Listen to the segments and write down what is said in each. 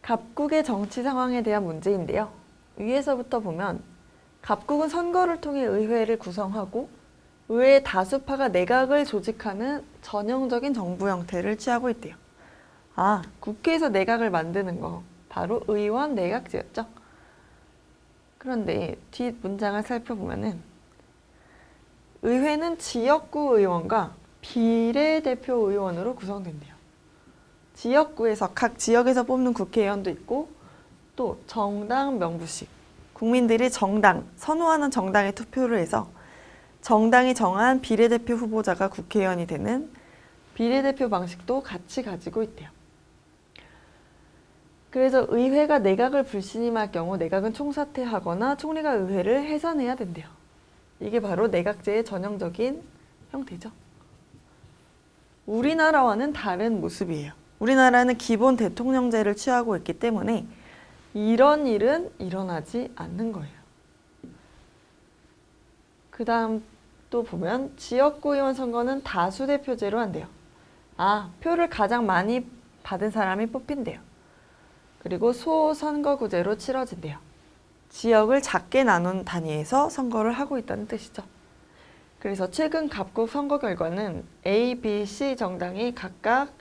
갑국의 정치 상황에 대한 문제인데요. 위에서부터 보면 갑국은 선거를 통해 의회를 구성하고 의회의 다수파가 내각을 조직하는 전형적인 정부 형태를 취하고 있대요. 아, 국회에서 내각을 만드는 거 바로 의원 내각제였죠. 그런데 뒷 문장을 살펴보면은 의회는 지역구 의원과 비례대표 의원으로 구성된대요. 지역구에서 각 지역에서 뽑는 국회의원도 있고 또 정당 명부식, 국민들이 정당, 선호하는 정당에 투표를 해서 정당이 정한 비례대표 후보자가 국회의원이 되는 비례대표 방식도 같이 가지고 있대요. 그래서 의회가 내각을 불신임할 경우 내각은 총사퇴하거나 총리가 의회를 해산해야 된대요. 이게 바로 내각제의 전형적인 형태죠. 우리나라와는 다른 모습이에요. 우리나라는 기본 대통령제를 취하고 있기 때문에 이런 일은 일어나지 않는 거예요. 그 다음 또 보면 지역구 의원 선거는 다수대표제로 한대요. 아, 표를 가장 많이 받은 사람이 뽑힌대요. 그리고 소선거구제로 치러진대요. 지역을 작게 나눈 단위에서 선거를 하고 있다는 뜻이죠. 그래서 최근 갑국 선거 결과는 A, B, C 정당이 각각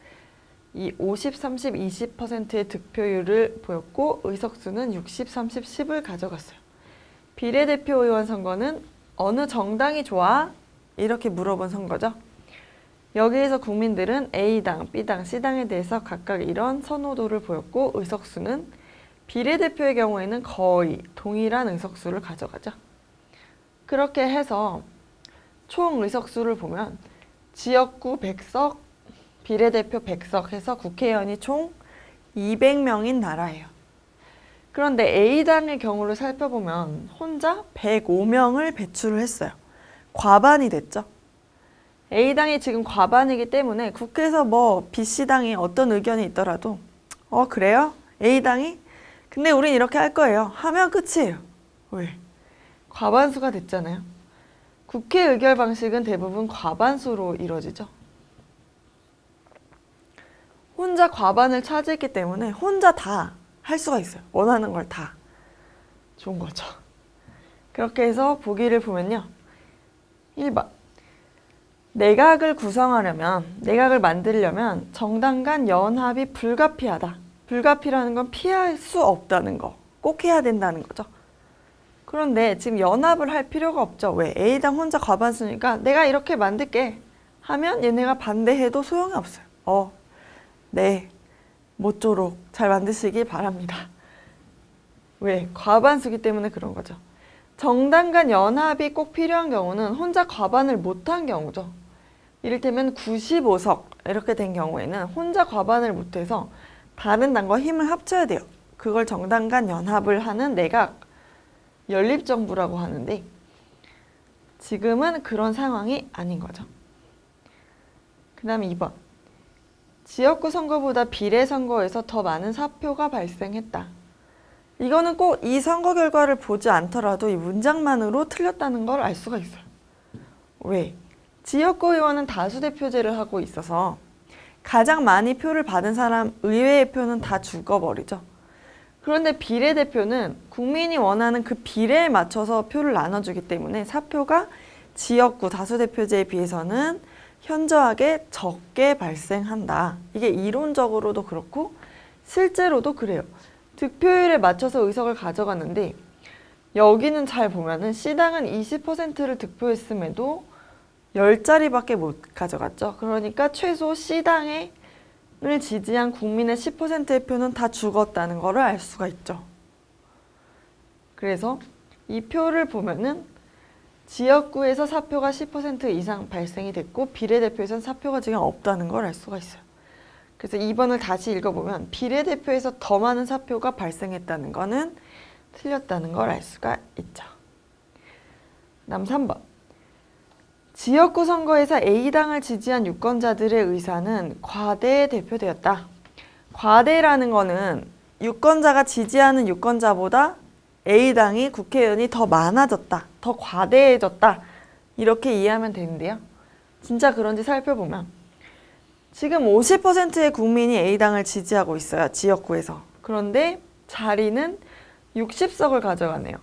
이 50, 30, 20%의 득표율을 보였고 의석수는 60, 30, 10을 가져갔어요. 비례대표 의원 선거는 어느 정당이 좋아? 이렇게 물어본 선거죠. 여기에서 국민들은 A당, B당, C당에 대해서 각각 이런 선호도를 보였고 의석수는 비례대표의 경우에는 거의 동일한 의석수를 가져가죠. 그렇게 해서 총 의석수를 보면 지역구 100석, 비례대표 100석 해서 국회의원이 총 200명인 나라예요. 그런데 A당의 경우를 살펴보면 혼자 105명을 배출을 했어요. 과반이 됐죠. A당이 지금 과반이기 때문에 국회에서 뭐 B씨당이 어떤 의견이 있더라도 그래요? A당이? 근데 우린 이렇게 할 거예요. 하면 끝이에요. 왜? 과반수가 됐잖아요. 국회 의결 방식은 대부분 과반수로 이루어지죠. 혼자 과반을 차지했기 때문에 혼자 다 할 수가 있어요. 원하는 걸 다. 좋은 거죠. 그렇게 해서 보기를 보면요. 1번. 내각을 구성하려면, 내각을 만들려면 정당 간 연합이 불가피하다. 불가피라는 건 피할 수 없다는 거. 꼭 해야 된다는 거죠. 그런데 지금 연합을 할 필요가 없죠. 왜? A당 혼자 과반수니까 내가 이렇게 만들게 하면 얘네가 반대해도 소용이 없어요. 네. 모쪼록 잘 만드시기 바랍니다. 왜? 과반수기 때문에 그런 거죠. 정당 간 연합이 꼭 필요한 경우는 혼자 과반을 못한 경우죠. 이를테면 95석 이렇게 된 경우에는 혼자 과반을 못해서 다른 당과 힘을 합쳐야 돼요. 그걸 정당 간 연합을 하는 내각 연립정부라고 하는데 지금은 그런 상황이 아닌 거죠. 그 다음에 2번. 지역구 선거보다 비례선거에서 더 많은 사표가 발생했다. 이거는 꼭 이 선거 결과를 보지 않더라도 이 문장만으로 틀렸다는 걸 알 수가 있어요. 왜? 지역구 의원은 다수대표제를 하고 있어서 가장 많이 표를 받은 사람 의회의 표는 다 죽어버리죠. 그런데 비례대표는 국민이 원하는 그 비례에 맞춰서 표를 나눠주기 때문에 사표가 지역구 다수대표제에 비해서는 현저하게 적게 발생한다. 이게 이론적으로도 그렇고 실제로도 그래요. 득표율에 맞춰서 의석을 가져갔는데 여기는 잘 보면은 C당은 20%를 득표했음에도 10자리밖에 못 가져갔죠. 그러니까 최소 C당을 지지한 국민의 10%의 표는 다 죽었다는 것을 알 수가 있죠. 그래서 이 표를 보면은 지역구에서 사표가 10% 이상 발생이 됐고 비례대표에서는 사표가 지금 없다는 걸 알 수가 있어요. 그래서 2번을 다시 읽어보면 비례대표에서 더 많은 사표가 발생했다는 거는 틀렸다는 걸 알 수가 있죠. 다음 3번. 지역구 선거에서 A당을 지지한 유권자들의 의사는 과대에 대표되었다. 과대라는 거는 유권자가 지지하는 유권자보다 A당이 국회의원이 더 많아졌다. 더 과대해졌다. 이렇게 이해하면 되는데요. 진짜 그런지 살펴보면 지금 50%의 국민이 A당을 지지하고 있어요. 지역구에서. 그런데 자리는 60석을 가져가네요.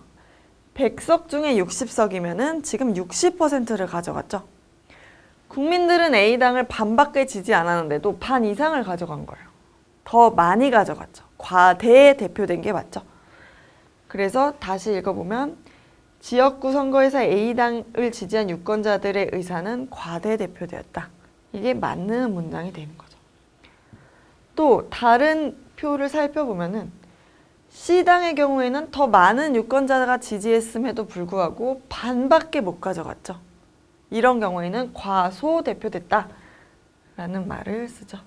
100석 중에 60석이면은 지금 60%를 가져갔죠. 국민들은 A당을 반밖에 지지 않았는데도 반 이상을 가져간 거예요. 더 많이 가져갔죠. 과대에 대표된 게 맞죠. 그래서 다시 읽어보면 지역구 선거에서 A당을 지지한 유권자들의 의사는 과대 대표되었다. 이게 맞는 문장이 되는 거죠. 또 다른 표를 살펴보면은 C당의 경우에는 더 많은 유권자가 지지했음에도 불구하고 반밖에 못 가져갔죠. 이런 경우에는 과소 대표됐다 라는 말을 쓰죠.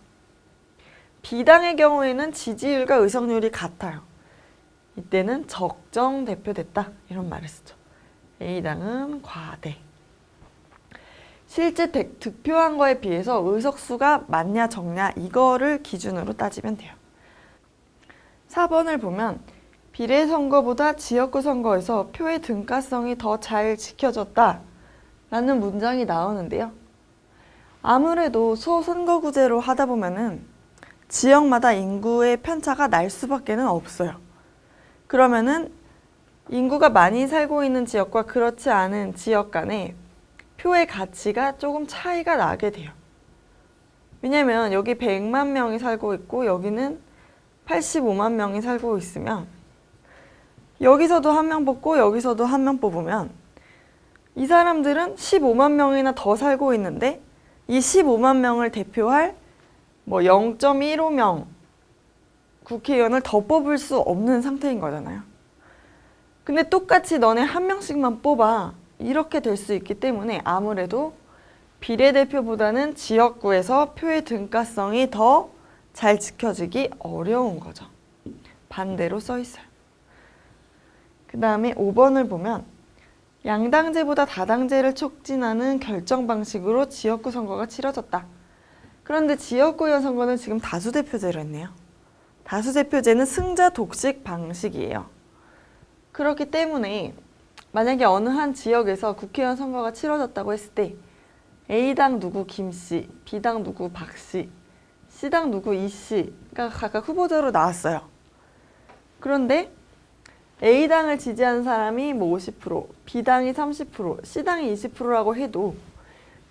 B당의 경우에는 지지율과 의석률이 같아요. 이때는 적정 대표됐다 이런 말을 쓰죠. A당은 과대. 실제 득표한 거에 비해서 의석수가 많냐 적냐 이거를 기준으로 따지면 돼요. 4번을 보면 비례선거보다 지역구 선거에서 표의 등가성이 더 잘 지켜졌다 라는 문장이 나오는데요. 아무래도 소선거구제로 하다 보면은 지역마다 인구의 편차가 날 수밖에는 없어요. 그러면은 인구가 많이 살고 있는 지역과 그렇지 않은 지역 간에 표의 가치가 조금 차이가 나게 돼요. 왜냐면 여기 100만 명이 살고 있고 여기는 85만 명이 살고 있으면 여기서도 한 명 뽑고 여기서도 한 명 뽑으면 이 사람들은 15만 명이나 더 살고 있는데 이 15만 명을 대표할 뭐 0.15명 국회의원을 더 뽑을 수 없는 상태인 거잖아요. 근데 똑같이 너네 한 명씩만 뽑아 이렇게 될 수 있기 때문에 아무래도 비례대표보다는 지역구에서 표의 등가성이 더 잘 지켜지기 어려운 거죠. 반대로 써 있어요. 그 다음에 5번을 보면 양당제보다 다당제를 촉진하는 결정 방식으로 지역구 선거가 치러졌다. 그런데 지역구 의원 선거는 지금 다수대표제로 했네요. 다수대표제는 승자 독식 방식이에요. 그렇기 때문에 만약에 어느 한 지역에서 국회의원 선거가 치러졌다고 했을 때 A당 누구 김씨, B당 누구 박씨, C당 누구 이씨가 각각 후보자로 나왔어요. 그런데 A당을 지지하는 사람이 뭐 50%, B당이 30%, C당이 20%라고 해도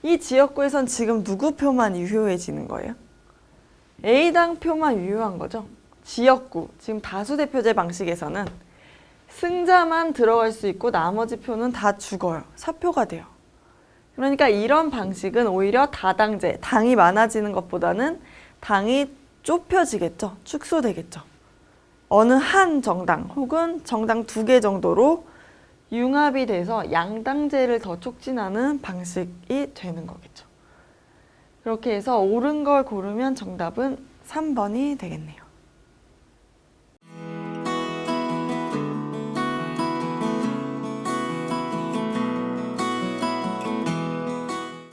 이 지역구에선 지금 누구 표만 유효해지는 거예요? A당 표만 유효한 거죠. 지역구, 지금 다수대표제 방식에서는 승자만 들어갈 수 있고 나머지 표는 다 죽어요. 사표가 돼요. 그러니까 이런 방식은 오히려 다당제, 당이 많아지는 것보다는 당이 좁혀지겠죠. 축소되겠죠. 어느 한 정당 혹은 정당 2개 정도로 융합이 돼서 양당제를 더 촉진하는 방식이 되는 거겠죠. 그렇게 해서 옳은 걸 고르면 정답은 3번이 되겠네요.